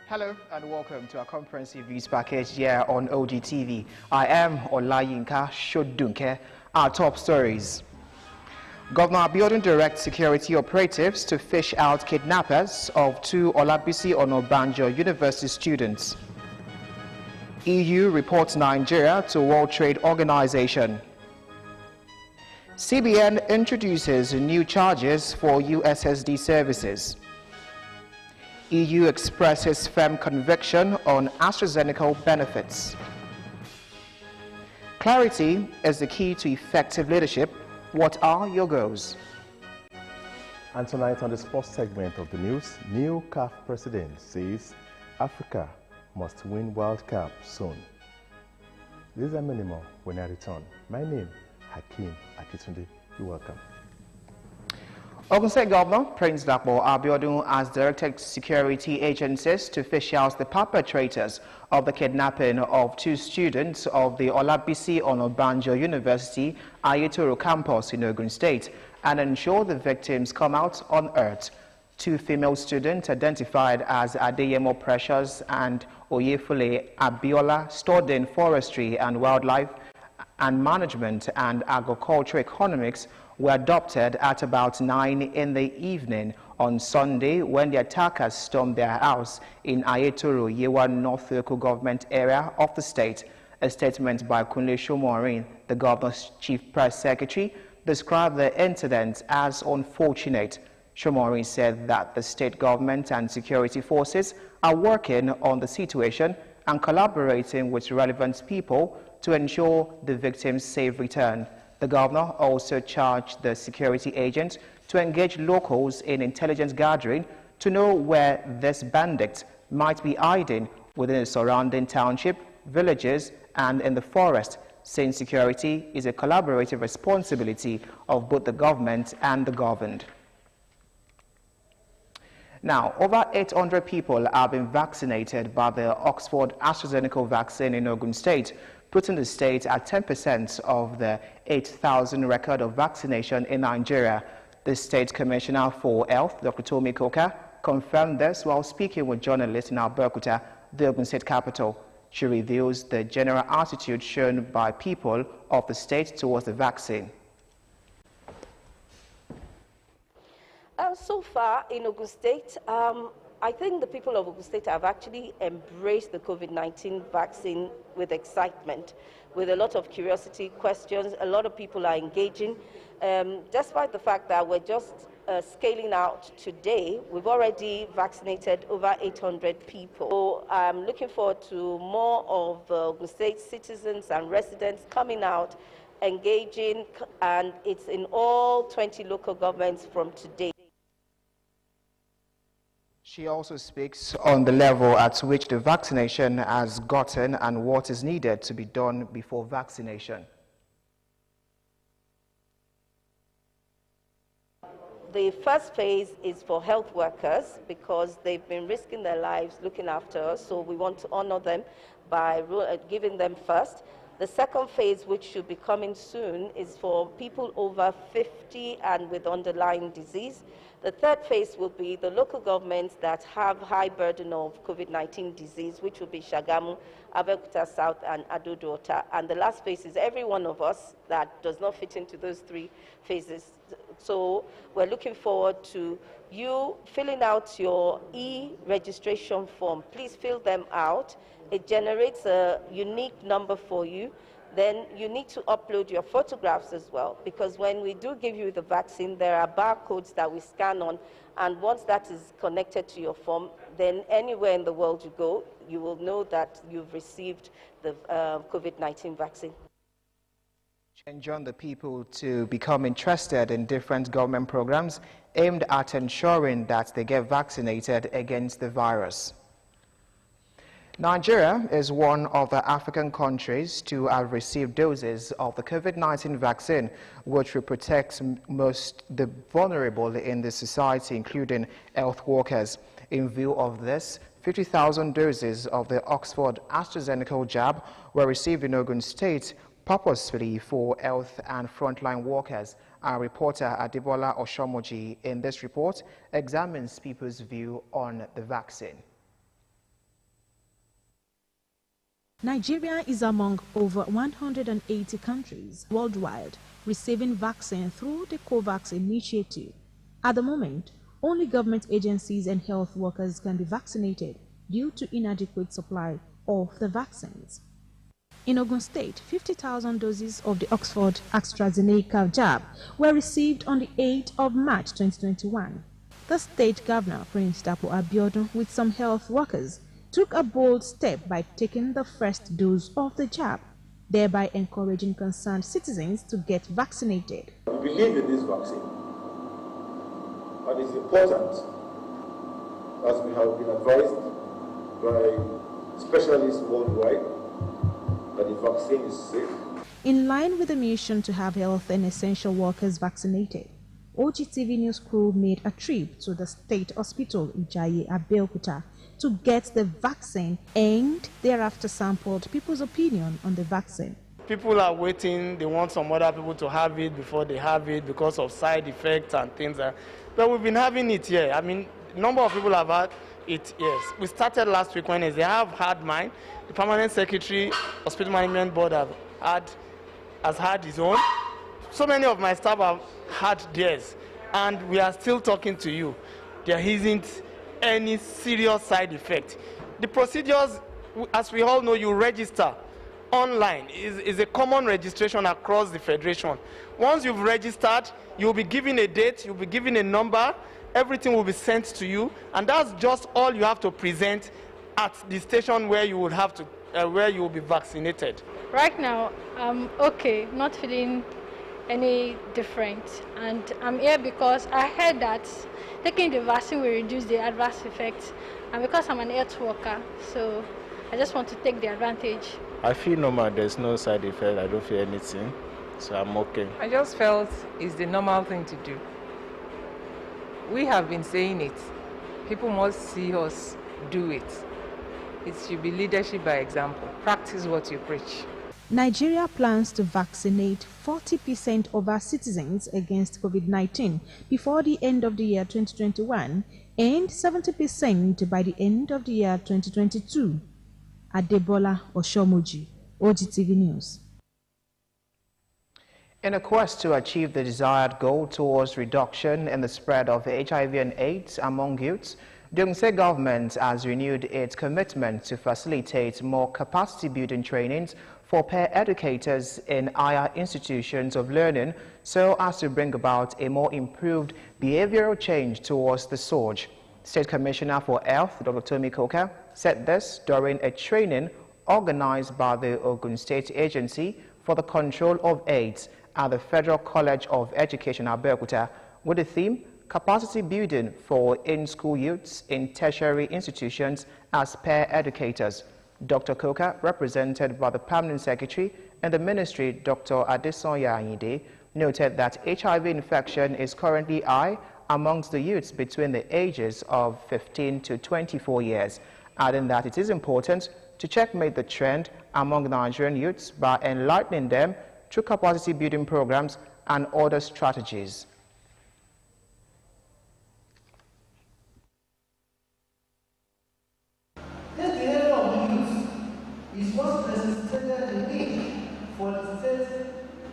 Hello and welcome to our comprehensive news package here on OGTV. I am Olayinka Shodunke. Our top stories. Governor Abiodun directs security operatives to fish out kidnappers of two Olabisi Onabanjo University students. EU reports Nigeria to World Trade Organization. CBN introduces new charges for USSD services. EU expresses firm conviction on AstraZeneca benefits. Clarity is the key to effective leadership. What are your goals? And tonight on the sports segment of the news, new CAF president says Africa must win World Cup soon. These are many more when I return. My name, Hakeem Akitunde. You're welcome. Ogun State Governor Prince Dapo Abiodun has directed security agencies to fish out the perpetrators of the kidnapping of two students of the Olabisi Onabanjo University Ayetoro campus in Ogun State and ensure the victims come out unearthed. Two female students identified as Adeyemo Precious and Oyefule Abiola studied in forestry and wildlife and management and agricultural economics were adopted at about 9 in the evening on Sunday when the attackers stormed their house in Ayetoro, Yewa North Local Government area of the state. A statement by Kunle Shomorin, the governor's chief press secretary, described the incident as unfortunate. Shomorin said that the state government and security forces are working on the situation and collaborating with relevant people to ensure the victims' safe return. The governor also charged the security agents to engage locals in intelligence gathering to know where these bandits might be hiding within the surrounding township, villages, and in the forest, since security is a collaborative responsibility of both the government and the governed. Now, over 800 people have been vaccinated by the Oxford AstraZeneca vaccine in Ogun State, putting the state at 10% of the 8,000 record of vaccination in Nigeria. The State Commissioner for Health, Dr. Tomi Koka, confirmed this while speaking with journalists in Abeokuta, the Ogun State capital. She reveals the general attitude shown by people of the state towards the vaccine. So far in Ogun State, I think the people of Ogun State have actually embraced the COVID-19 vaccine with excitement, with a lot of curiosity, questions. A lot of people are engaging. Despite the fact that we're just scaling out today, we've already vaccinated over 800 people. So I'm looking forward to more of Ogun State citizens and residents coming out, engaging, and it's in all 20 local governments from today. She also speaks on the level at which the vaccination has gotten and what is needed to be done before vaccination. The first phase is for health workers because they've been risking their lives looking after us, so we want to honor them by giving them first. The second phase, which should be coming soon, is for people over 50 and with underlying disease. The third phase will be the local governments that have high burden of COVID-19 disease, which will be Shagamu, Abeokuta South, and Adodota. And the last phase is every one of us that does not fit into those three phases. So we're looking forward to you filling out your e-registration form. Please fill them out. It generates a unique number for you. Then you need to upload your photographs as well, because when we do give you the vaccine, there are barcodes that we scan on, and once that is connected to your form, then anywhere in the world you go, you will know that you've received the COVID-19 vaccine. Enjoin the people to become interested in different government programs aimed at ensuring that they get vaccinated against the virus. Nigeria is one of the African countries to have received doses of the COVID-19 vaccine, which will protect most the vulnerable in the society, including health workers. In view of this, 50,000 doses of the Oxford AstraZeneca jab were received in Ogun State purposefully for health and frontline workers. Our reporter Adebola Oshomoji in this report examines people's view on the vaccine. Nigeria is among over 180 countries worldwide receiving vaccine through the COVAX initiative. At the moment, only government agencies and health workers can be vaccinated due to inadequate supply of the vaccines. In Ogun State, 50,000 doses of the Oxford AstraZeneca jab were received on the 8th of March 2021. The state governor, Prince Dapo Abiodun, with some health workers, took a bold step by taking the first dose of the jab, thereby encouraging concerned citizens to get vaccinated. We believe in this vaccine, and it's important, as we have been advised by specialists worldwide, that the vaccine is safe. In line with the mission to have health and essential workers vaccinated, OGTV News crew made a trip to the state hospital Ijaye, Abeokuta, to get the vaccine and thereafter sampled people's opinion on the vaccine. People are waiting, they want some other people to have it before they have it because of side effects and things. But we've been having it here. I mean, a number of people have had it, yes. We started last week when they have had mine. The permanent secretary, hospital management board has had his own. So many of my staff have had theirs, and we are still talking to you. There isn't any serious side effect. The procedures, as we all know, you register online is a common registration across the federation. Once you've registered, you'll be given a date, you'll be given a number, everything will be sent to you, and that's just all you have to present at the station where you would have to, where you will be vaccinated. Right now, I'm okay, not feeling any different, and I'm here because I heard that taking the vaccine will reduce the adverse effects, and because I'm an health worker, so I just want to take the advantage. I feel normal, there's no side effect, I don't feel anything, so I'm okay. I just felt it's the normal thing to do. We have been saying it. People must see us do it. It should be leadership by example. Practice what you preach. Nigeria plans to vaccinate 40% of our citizens against COVID-19 before the end of the year 2021 and 70% by the end of the year 2022. Adebola Oshomoji, OGTV News. In a quest to achieve the desired goal towards reduction in the spread of HIV and AIDS among youths, the Ogun State government has renewed its commitment to facilitate more capacity-building trainings for peer educators in higher institutions of learning so as to bring about a more improved behavioral change towards the SORG. State Commissioner for Health, Dr. Tomi Koka, said this during a training organized by the Ogun State Agency for the Control of AIDS at the Federal College of Education, Abeokuta, with the theme Capacity Building for In-School Youths in Tertiary Institutions as Peer Educators. Dr. Koka, represented by the Permanent Secretary in the Ministry, Dr. Adesonya Ayinde, noted that HIV infection is currently high amongst the youths between the ages of 15 to 24 years, adding that it is important to checkmate the trend among Nigerian youths by enlightening them through capacity building programs and other strategies. This behavior of the youth is what necessitated the need for the state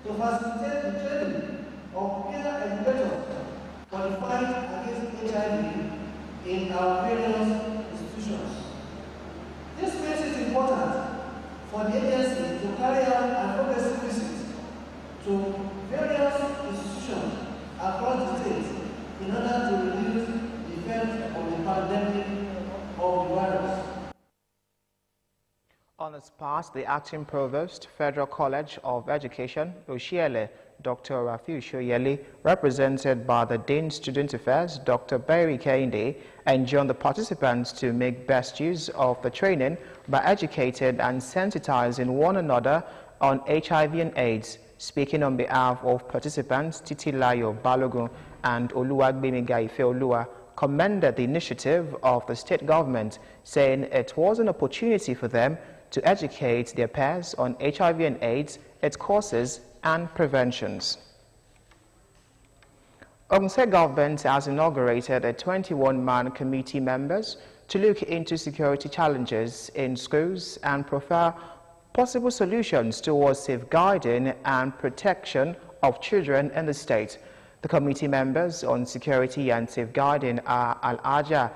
to facilitate the training of peer educators for the fight against HIV in our various institutions. This makes it important for the agency to carry out advocacy visits to various institutions across the state in order to reduce the effect of the pandemic of the virus. On its part, the acting provost, Federal College of Education, Oshiele, Dr. Rafiu Shoyeli, represented by the Dean Student Affairs, Dr. Barry Kehinde, enjoined the participants to make best use of the training by educating and sensitizing one another on HIV and AIDS. Speaking on behalf of participants, Titilayo Balogun and Oluwagbemiga Ifeoluwa commended the initiative of the state government, saying it was an opportunity for them to educate their peers on HIV and AIDS, its causes and preventions. Ogun State government has inaugurated a 21-man committee members to look into security challenges in schools and prefer possible solutions towards safeguarding and protection of children in the state. The committee members on security and safeguarding are Al-Aja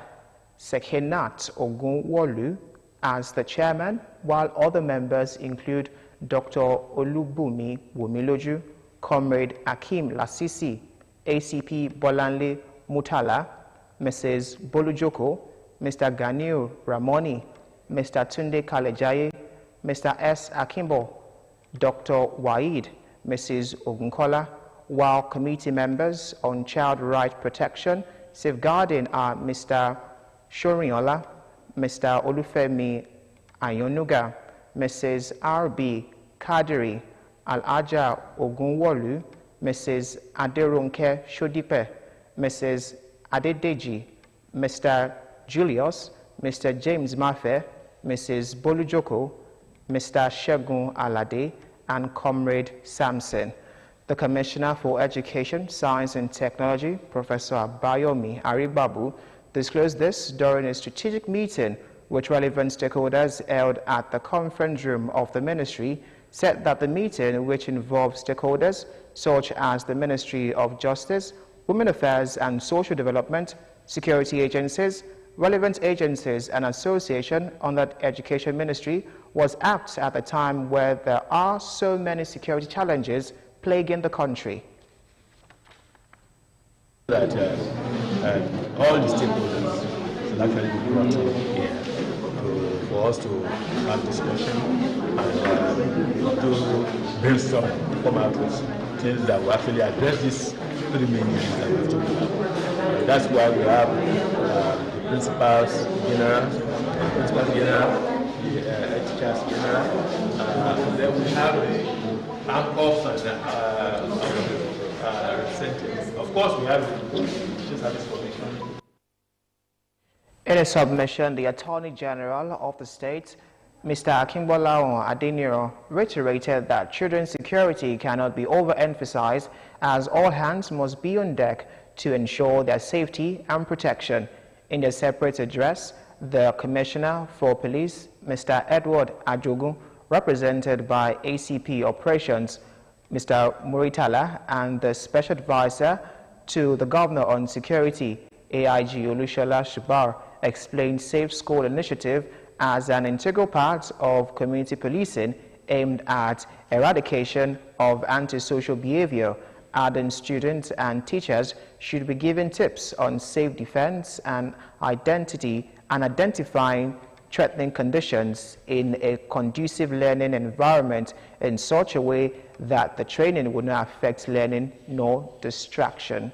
Sekinat Ogunwolu as the chairman, while other members include Dr. Olubumi Wumiloju, Comrade Akim Lasisi, ACP Bolanle Mutala, Mrs. Bolujoko, Mr. Ganiu Ramoni, Mr. Tunde Kalejaye, Mr. S. Akimbo, Dr. Waid, Mrs. Ogunkola, while committee members on child right protection safeguarding are Mr. Shorinyola, Mr. Olufemi Ayonuga, Mrs. R.B. Kadiri, Al-Aja Ogunwolu, Mrs. Aderonke Shodipe, Mrs. Adedeji, Mr. Julius, Mr. James Mafe, Mrs. Bolujoko, Mr. Shegun Alade, and Comrade Samson. The Commissioner for Education, Science and Technology, Professor Abayomi Aribabu, disclosed this during a strategic meeting with relevant stakeholders held at the conference room of the ministry, said that the meeting, which involved stakeholders such as the Ministry of Justice, Women Affairs and Social Development, security agencies, relevant agencies and association under the Education Ministry, was apt at a time where there are so many security challenges plaguing the country. That all the stakeholders will actually be brought in here for us to have discussion and to brainstorm, come out with things that will actually address these three main issues that we've talked about. That's why we have the principals general, the teachers general, then we have the ANCOFs and representatives. Of course, we have the Teaching Service Commission. In a submission, the Attorney General of the state, Mr. Akimbola Adeniro, reiterated that children's security cannot be overemphasized, as all hands must be on deck to ensure their safety and protection. In a separate address, the Commissioner for Police, Mr. Edward Ajogun, represented by ACP Operations, Mr. Muritala, and the Special Advisor to the Governor on Security, AIG Olushola Shubar, explained Safe School Initiative as an integral part of community policing aimed at eradication of antisocial behavior, adding students and teachers should be given tips on safe defense and identifying threatening conditions in a conducive learning environment in such a way that the training would not affect learning nor distraction.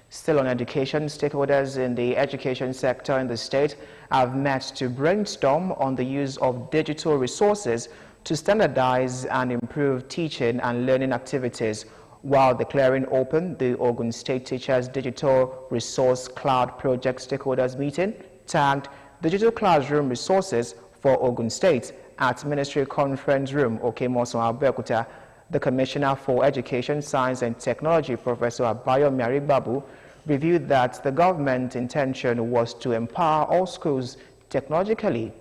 Still on education, stakeholders in the education sector in the state have met to brainstorm on the use of digital resources to standardize and improve teaching and learning activities, while declaring open the Ogun State Teachers Digital Resource Cloud Project Stakeholders Meeting, tagged Digital Classroom Resources for Ogun State at Ministry Conference Room, Okemoso Abeokuta. The Commissioner for Education, Science and Technology, Professor Abayomi Aribabu, reviewed that the government intention was to empower all schools technologically.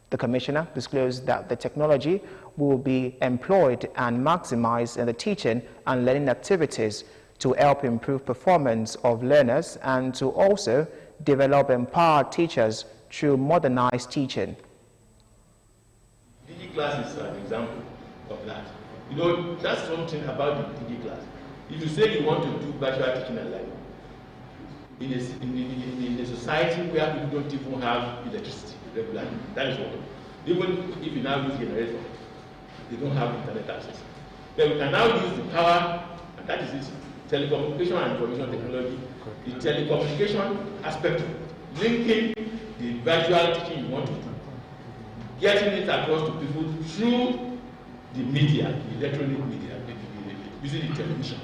The Commissioner disclosed that the technology will be employed and maximized in the teaching and learning activities to help improve performance of learners and to also develop empowered teachers through modernized teaching. DigiClass is an example of that. You know, that's something about the DigiClass. If you say you want to do virtual teaching and learning, in a society where people don't even have electricity regularly, that is what. Even if you now use generator, they don't have internet access. Then we can now use the power, and that is it, telecommunication and information technology, the telecommunication aspect, linking the virtual teaching you want to do, getting it across to people through the media, the electronic media, using the television.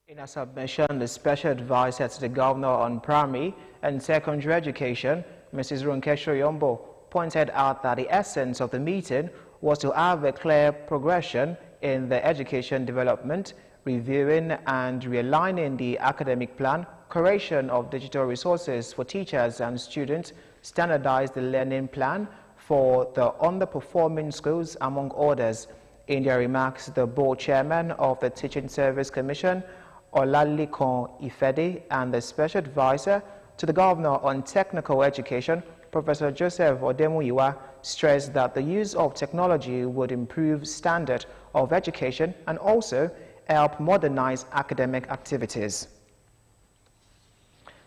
In a submission, the Special Advisor to the Governor on Primary and Secondary Education, Mrs. Ronke Shoyombo, pointed out that the essence of the meeting was to have a clear progression in the education development, reviewing and realigning the academic plan, creation of digital resources for teachers and students, standardize the learning plan, for the underperforming schools, among others. In their remarks, the board chairman of the Teaching Service Commission, Olalekan Ifede, and the special advisor to the governor on technical education, Professor Joseph Odemuyiwa, stressed that the use of technology would improve standard of education and also help modernize academic activities.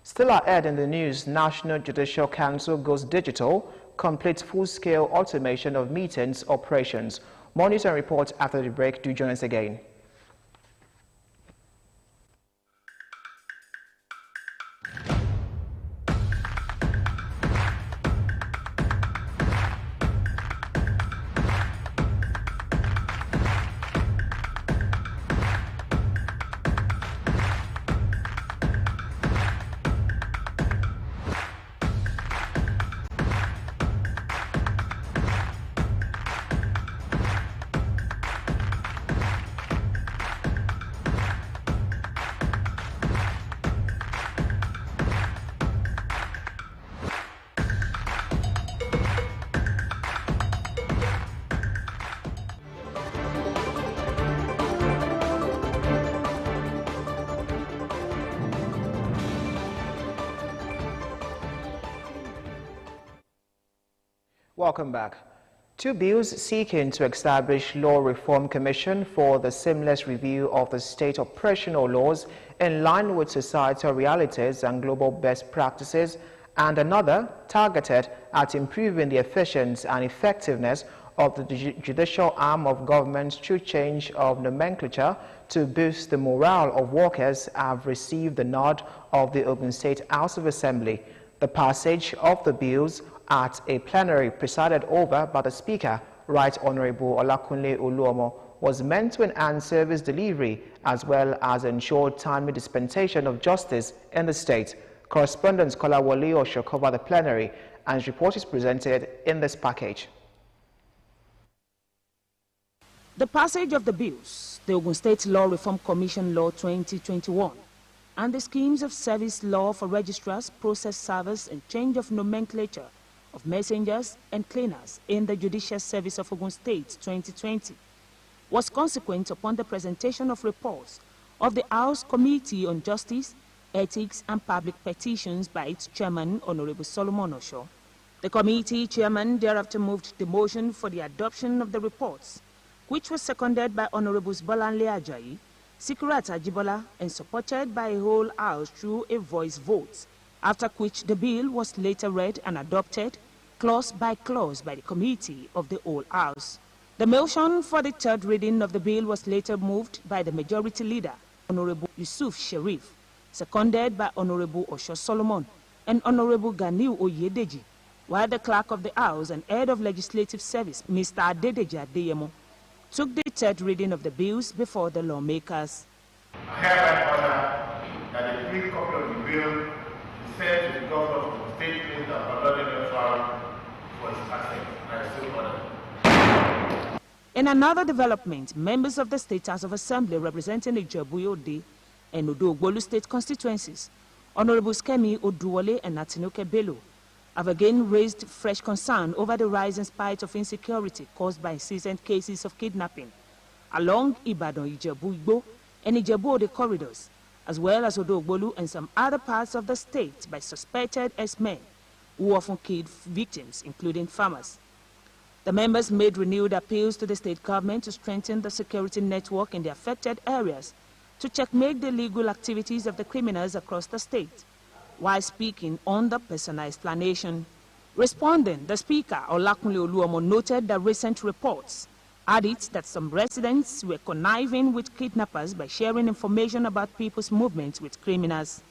Still ahead in the news, National Judicial Council goes digital, completes full-scale automation of meetings operations. More news and reports after the break. Do join us again. Welcome back. Two bills seeking to establish Law Reform Commission for the seamless review of the state operational laws in line with societal realities and global best practices, and another targeted at improving the efficiency and effectiveness of the judicial arm of government through change of nomenclature to boost the morale of workers, have received the nod of the Ogun State House of Assembly. The passage of the bills at a plenary presided over by the Speaker, Right Honorable Olakunle Oluomo, was meant to enhance service delivery as well as ensure timely dispensation of justice in the state. Correspondent Kolawole Osho covered the plenary, and his report is presented in this package. The passage of the bills, the Ogun State Law Reform Commission Law 2021, and the schemes of service law for registrars, process servers, and change of nomenclature of messengers and cleaners in the Judicial Service of Ogun State 2020 was consequent upon the presentation of reports of the House Committee on Justice, Ethics and Public Petitions by its chairman, Honorable Solomon Osho. The committee chairman thereafter moved the motion for the adoption of the reports, which was seconded by Honorables Bolanle Ajayi, Sikurat Ajibola, and supported by a whole House through a voice vote, after which the bill was later read and adopted clause by clause by the committee of the whole House. The motion for the third reading of the bill was later moved by the majority leader, Honorable Yusuf Sharif, seconded by Honorable Osho Solomon and Honorable Ganiu Oyedeji, while the clerk of the House and head of legislative service, Mr. Adedeji Adeyemo, took the third reading of the bills before the lawmakers. I hereby order that the clean copy of the bill be sent to the governor of the state and allotted file for his access. I still order. In another development, members of the State House of Assembly representing Ijebu-Ode and Odo-Ogbolu state constituencies, Honorables Kemi Oduwole and Atinoke Bello, have again raised fresh concern over the rise in spite of insecurity caused by incessant cases of kidnapping along Ibadan-Ijebu-Igbo and Ijebu-Ode corridors, as well as Odo-Ogbolu and some other parts of the state by suspected S-men who often killed victims, including farmers. The members made renewed appeals to the state government to strengthen the security network in the affected areas to checkmate the illegal activities of the criminals across the state. While speaking on the personal explanation, responding, the Speaker, Olakunle Oluomo, noted that recent reports added that some residents were conniving with kidnappers by sharing information about people's movements with criminals.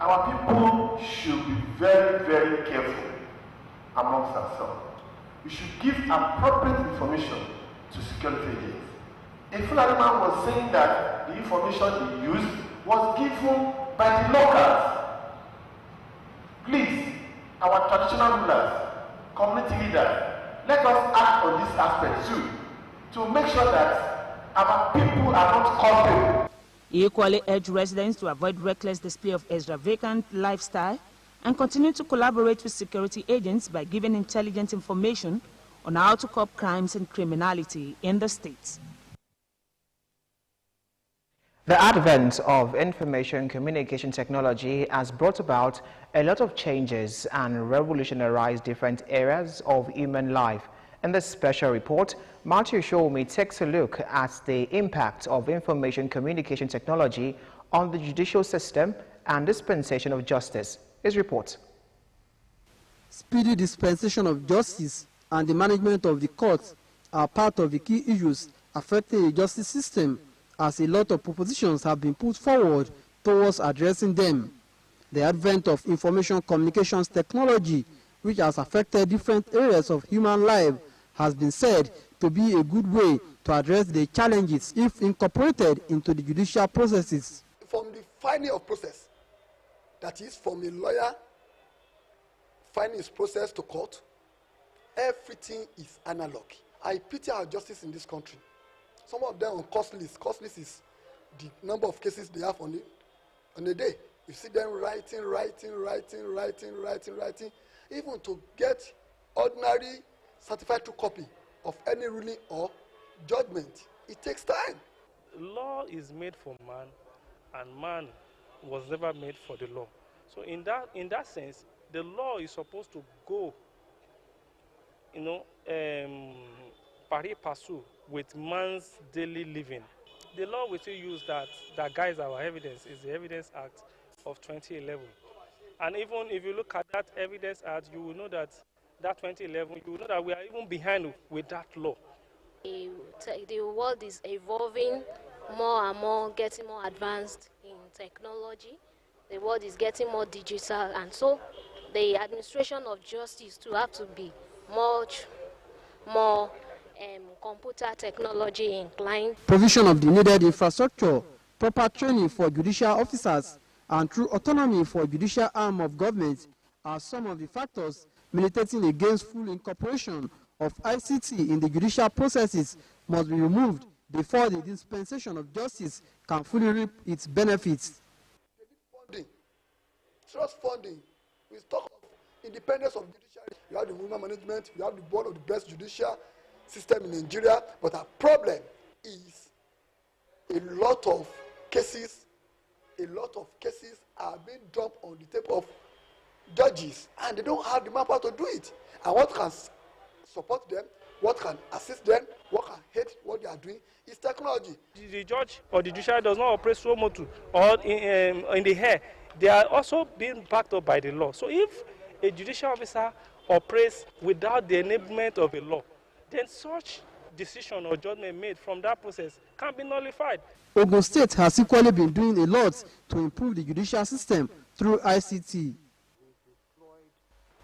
Our people should be very, very careful amongst ourselves. We should give appropriate information to security agents. A Fulani man was saying that the information he used was given by the locals. Please, our traditional rulers, community leaders, let us act on this aspect too, to make sure that our people are not culpable. He equally urged residents to avoid reckless display of extravagant lifestyle and continue to collaborate with security agents by giving intelligent information on how to curb crimes and criminality in the state. The advent of information communication technology has brought about a lot of changes and revolutionized different areas of human life. In this special report, Matthew Shomi takes a look at the impact of information communication technology on the judicial system and dispensation of justice. His report. Speedy dispensation of justice and the management of the courts are part of the key issues affecting the justice system, as a lot of propositions have been put forward towards addressing them. The advent of information communications technology, which has affected different areas of human life, has been said to be a good way to address the challenges if incorporated into the judicial processes. From the filing of process, that is from a lawyer filing his process to court, everything is analog. I pity our justice in this country. Some of them on cost list. Cost list is the number of cases they have on a day. You see them writing, even to get ordinary certified true copy of any ruling or judgment. It takes time. Law is made for man, and man was never made for the law. So in that sense, the law is supposed to go, pari passu with man's daily living. The law we still use that guides our evidence is the Evidence Act of 2011. And even if you look at that Evidence Act, you will know that 2011, you will know that we are even behind with that law. The world is evolving more and more, getting more advanced in technology. The world is getting more digital, and so the administration of justice to have to be much more computer technology inclined. Provision of the needed infrastructure, proper training for judicial officers, and true autonomy for judicial arm of government are some of the factors militating against full incorporation of ICT in the judicial processes must be removed before the dispensation of justice can fully reap its benefits. Funding, trust funding. We talk of independence of judiciary. You have the women management, you have the board of the best judicial system in Nigeria, but our problem is a lot of cases are being dumped on the table of judges, and they don't have the manpower to do it. And what can support them, what can assist them, what can hate what they are doing is technology. The judge or the judiciary does not operate so much or in the air. They are also being backed up by the law. So if a judicial officer operates without the enablement of a law, then such decision or judgment made from that process can be nullified. Ogun State has equally been doing a lot to improve the judicial system through ICT.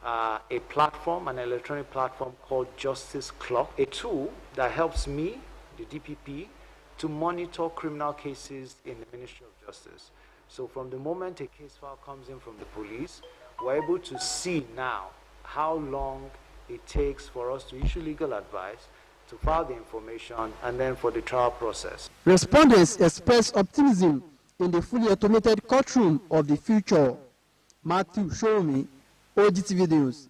A platform, an electronic platform called Justice Clock, a tool that helps me, the DPP, to monitor criminal cases in the Ministry of Justice. So from the moment a case file comes in from the police, we're able to see now how long it takes for us to issue legal advice, to file the information, and then for the trial process. Respondents express optimism in the fully automated courtroom of the future. Matthew Shomi, OGTV News.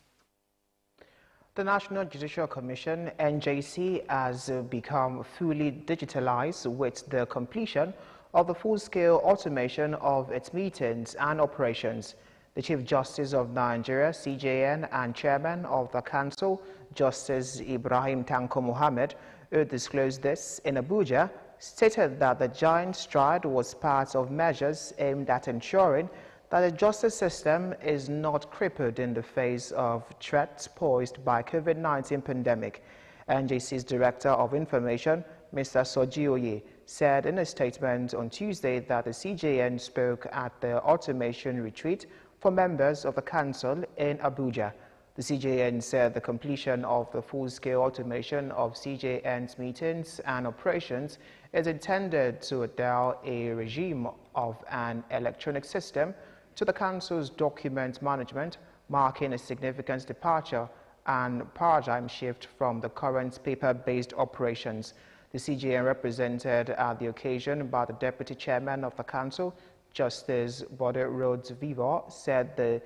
The National Judicial Commission, NJC, has become fully digitalized with the completion of the full-scale automation of its meetings and operations. The Chief Justice of Nigeria, CJN, and Chairman of the Council, Justice Ibrahim Tanko Mohammed, who disclosed this in Abuja, stated that the giant stride was part of measures aimed at ensuring that the justice system is not crippled in the face of threats posed by COVID-19 pandemic. NJC's Director of Information, Mr. Soji Oye, said in a statement on Tuesday that the CJN spoke at the automation retreat for members of the Council in Abuja. The CJN said the completion of the full-scale automation of CJN's meetings and operations is intended to allow a regime of an electronic system to the Council's document management, marking a significant departure and paradigm shift from the current paper-based operations. The CJN, represented at the occasion by the Deputy Chairman of the Council, Justice Bode Rhodes Vivo, said the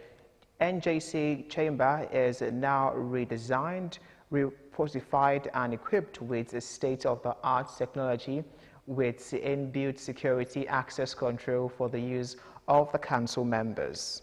NJC chamber is now redesigned, reposified and equipped with state-of-the-art technology with inbuilt security access control for the use of the council members.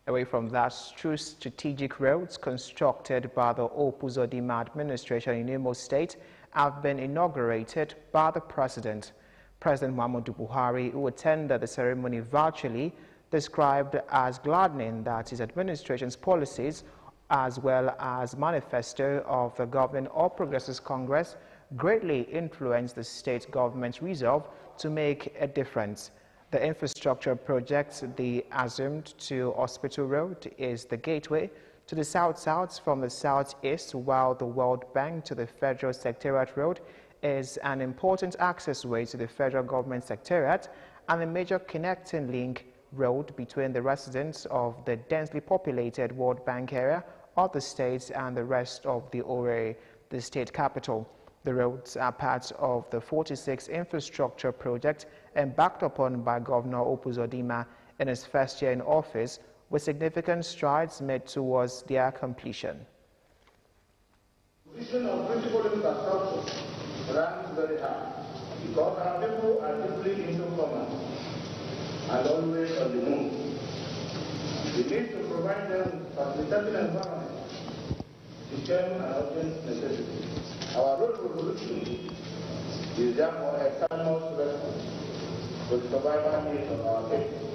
Away from that, two strategic roads constructed by the Opuzodima administration in Imo State have been inaugurated by the President. President Muhammadu Buhari, who attended the ceremony virtually, described as gladdening that his administration's policies, as well as manifesto of the Government All Progressives Congress, greatly influenced the state government's resolve to make a difference. The infrastructure project, the Assumed to Hospital Road, is the gateway to the south-south from the southeast, while the World Bank to the Federal Secretariat Road is an important accessway to the federal government secretariat and a major connecting link road between the residents of the densely populated World Bank area of the state and the rest of the Owerri, the state capital. The roads are part of the 46 infrastructure project embarked upon by Governor Opuzodima in his first year in office, with significant strides made towards their completion. The position of critical infrastructure ranks very high because our people are deeply into commerce and always on the move. We need to provide them facilitating environment became an urgent necessity. Our road revolution is therefore a timeless response to the survival needs of our people.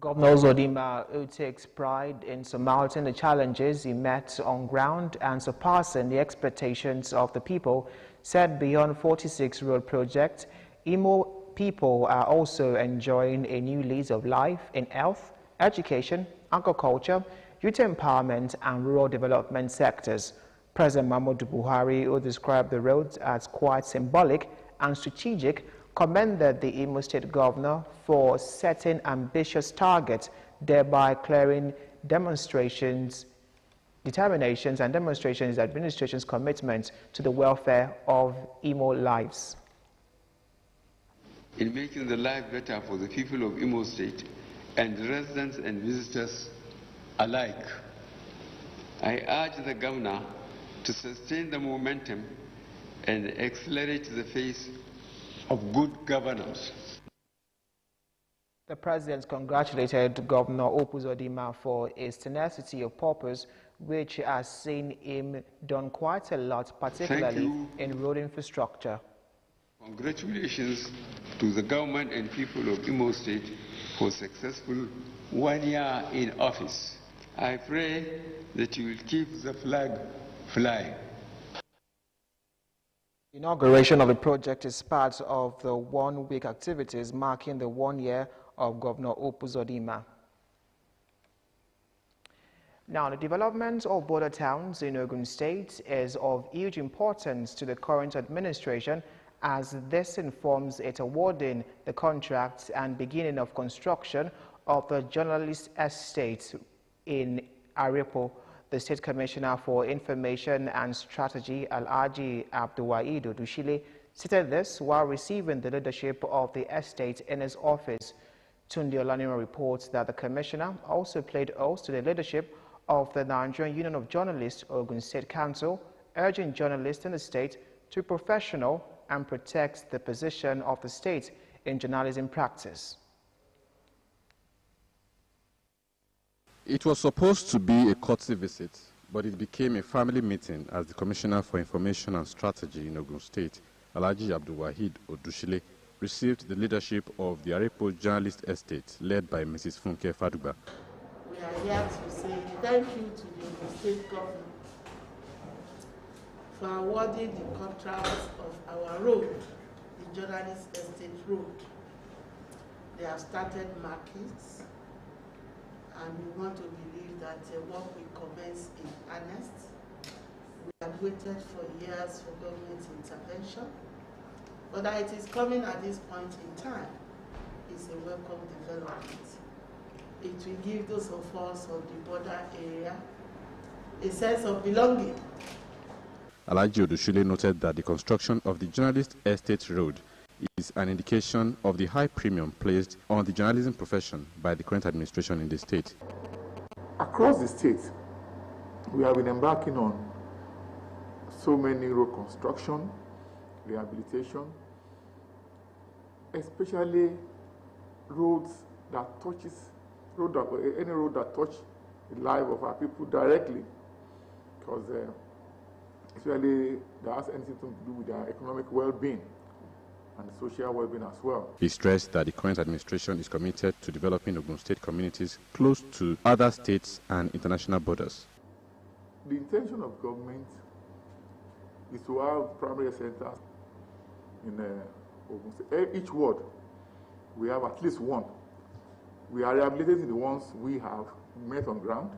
Governor Uzodimma, who takes pride in surmounting the challenges he met on ground and surpassing the expectations of the people, said beyond 46 road projects, Imo people are also enjoying a new lease of life in health, education, agriculture, youth empowerment and rural development sectors. President Muhammadu Buhari, who described the roads as quite symbolic and strategic, commended the Imo State Governor for setting ambitious targets, thereby clearing demonstrations and demonstrations the administration's commitment to the welfare of Imo lives. In making the life better for the people of Imo State and residents and visitors alike, I urge the Governor to sustain the momentum and accelerate the pace of good governance. The President congratulated Governor Opuzodimma for his tenacity of purpose, which has seen him done quite a lot, particularly in road infrastructure. Congratulations to the government and people of Imo State for successful 1 year in office. I pray that you will keep the flag flying. Inauguration of the project is part of the one-week activities marking the 1 year of Governor Opuzodimma. Now, the development of border towns in Ogun State is of huge importance to the current administration, as this informs it awarding the contracts and beginning of construction of the journalist estate in Arepo. The State Commissioner for Information and Strategy, Alhaji Abdulwahid Odushile, stated this while receiving the leadership of the estate in his office. Tunde Olaniro reports that the Commissioner also played host to the leadership of the Nigerian Union of Journalists Ogun State Council, urging journalists in the state to be professional and protect the position of the state in journalism practice. It was supposed to be a courtesy visit, but it became a family meeting as the Commissioner for Information and Strategy in Ogun State, Alhaji Abdulwahid Odushile, received the leadership of the Arepo Journalist Estate, led by Mrs. Funke Faduba. We are here to say thank you to the Ogun State government for awarding the contracts of our road, the Journalist Estate Road. They have started markings, and we want to believe that work will commence in earnest. We have waited for years for government intervention, but that it is coming at this point in time is a welcome development. It will give those of us on the border area a sense of belonging. Alhaji Odushile noted that the construction of the Journalist Estate Road is an indication of the high premium placed on the journalism profession by the current administration in the state. Across the state, we have been embarking on so many road construction, rehabilitation, especially roads that any road that touch the life of our people directly, because especially that has anything to do with their economic well-being and social well-being as well. He stressed that the current administration is committed to developing Ogun State communities close to other states and international borders. The intention of government is to have primary centers in Ogun State. Each ward, we have at least one. We are rehabilitating the ones we have met on ground.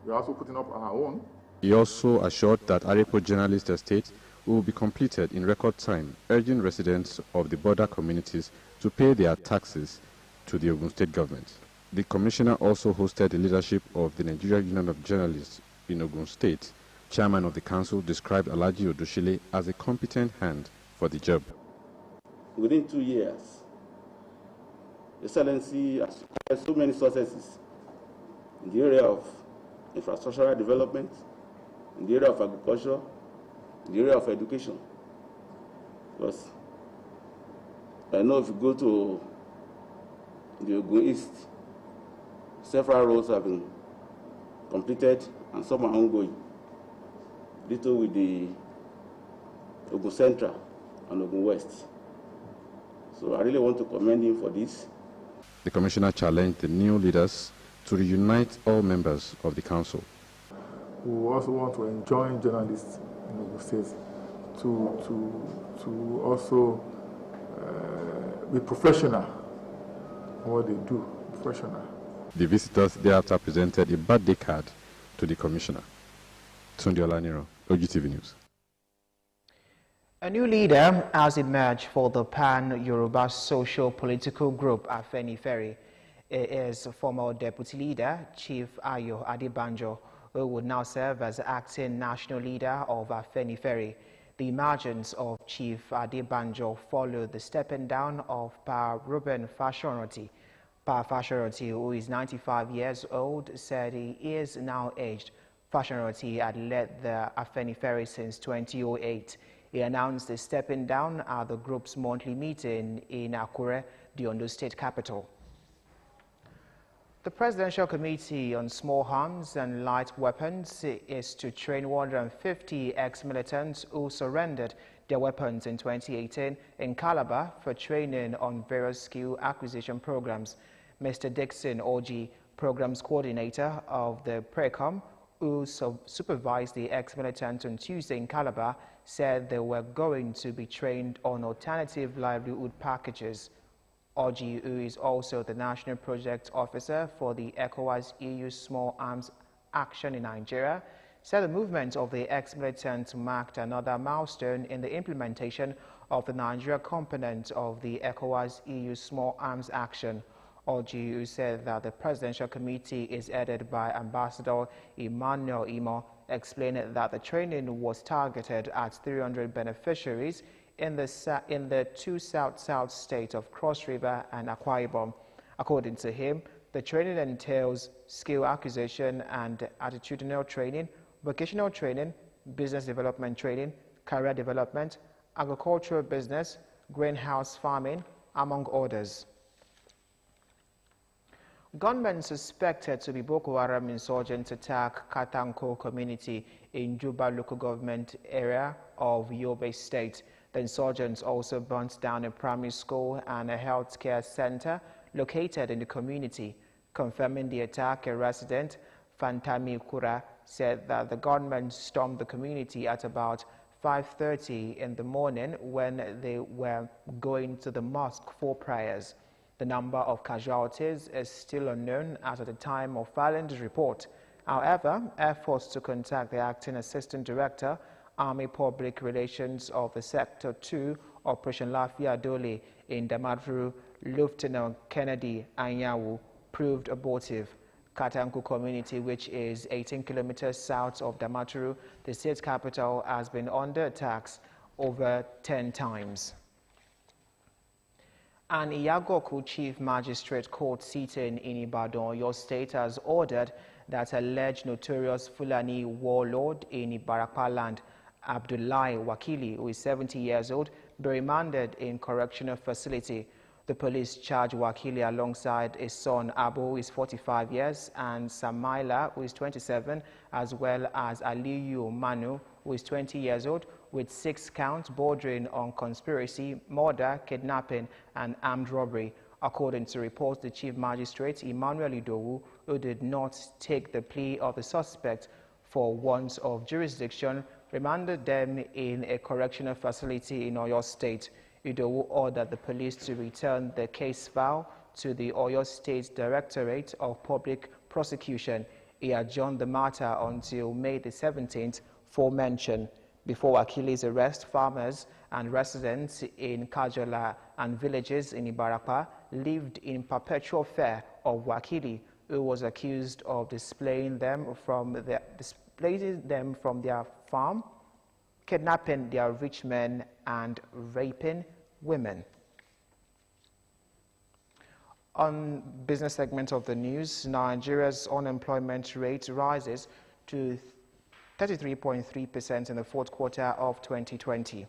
We are also putting up our own. He also assured that Arepo Journalist Estate will be completed in record time, urging residents of the border communities to pay their taxes to the Ogun State government. The commissioner also hosted the leadership of the Nigeria Union of Journalists in Ogun State. Chairman of the council described Alhaji Odushile as a competent hand for the job. Within 2 years, Excellency has so many successes in the area of infrastructural development, in the area of agriculture, in the area of education. Because I know if you go to the Ogun East, several roads have been completed and some are ongoing. Little with the Ogun Central and Ogun West. So I really want to commend him for this. The commissioner challenged the new leaders to reunite all members of the council. We also want to enjoin journalists in Ogun State to also be professional in what they do, professional. The visitors thereafter presented a birthday card to the commissioner. Tunde Olaniro, OGTV News. A new leader has emerged for the Pan-Yoruba social political group Afenifere. It is former deputy leader Chief Ayo Adebanjo, who would now serve as acting national leader of Afenifere. The emergence of Chief Adebanjo followed the stepping down of Pa Ruben Fashionroti. Pa Fashionroti, who is 95 years old, said he is now aged. Fashionroti had led the Afenifere since 2008. He announced the stepping down at the group's monthly meeting in Akure, the Ondo State capital. The Presidential Committee on Small Arms and Light Weapons is to train 150 ex-militants who surrendered their weapons in 2018 in Calabar for training on various skill acquisition programs. Mr. Dixon Oji, programs coordinator of the PRECOM, who supervised the ex-militants on Tuesday in Calabar, said they were going to be trained on alternative livelihood packages. Oji, who is also the National Project Officer for the ECOWAS EU Small Arms Action in Nigeria, said the movement of the ex-militants marked another milestone in the implementation of the Nigeria component of the ECOWAS EU Small Arms Action. Oji, who said that the Presidential Committee is headed by Ambassador Emmanuel Imo, explained that the training was targeted at 300 beneficiaries in the two south-south states of Cross River and Akwa Ibom. According to him, the training entails skill acquisition and attitudinal training, vocational training, business development training, career development, agricultural business, greenhouse farming, among others. Gunmen suspected to be Boko Haram insurgents attack Katanko community in Juba local government area of Yobe State. The insurgents also burnt down a primary school and a healthcare center located in the community. Confirming the attack, a resident, Fantami Kura, said that the gunmen stormed the community at about 5:30 in the morning when they were going to the mosque for prayers. The number of casualties is still unknown as at the time of filing the report. However, efforts to contact the Acting Assistant Director, Army Public Relations of the Sector 2, Operation Lafia Dole in Damaturu, Lieutenant Kennedy Anyawu, proved abortive. Katanku community, which is 18 kilometers south of Damaturu, the state capital, has been under attacks over 10 times. An Iyagoku Chief Magistrate Court sitting in Ibadan, Oyo State, has ordered that alleged notorious Fulani warlord in Ibarapa land, Abdullahi Wakili, who is 70 years old, be remanded in correctional facility. The police charged Wakili alongside his son Abu, who is 45 years, and Samaila, who is 27, as well as Aliyu Manu, who is 20 years old, with 6 counts bordering on conspiracy, murder, kidnapping, and armed robbery. According to reports, the Chief Magistrate, Emmanuel Idowu, who did not take the plea of the suspect for want of jurisdiction, remanded them in a correctional facility in Oyo State. Idowu ordered the police to return the case file to the Oyo State Directorate of Public Prosecution. He adjourned the matter until May the 17th for mention. Before Wakili's arrest, farmers and residents in Kajola and villages in Ibarapa lived in perpetual fear of Wakili, who was accused of displacing them from their farm, kidnapping their rich men, and raping women. On business segment of the news, Nigeria's unemployment rate rises to 33.3% in the fourth quarter of 2020.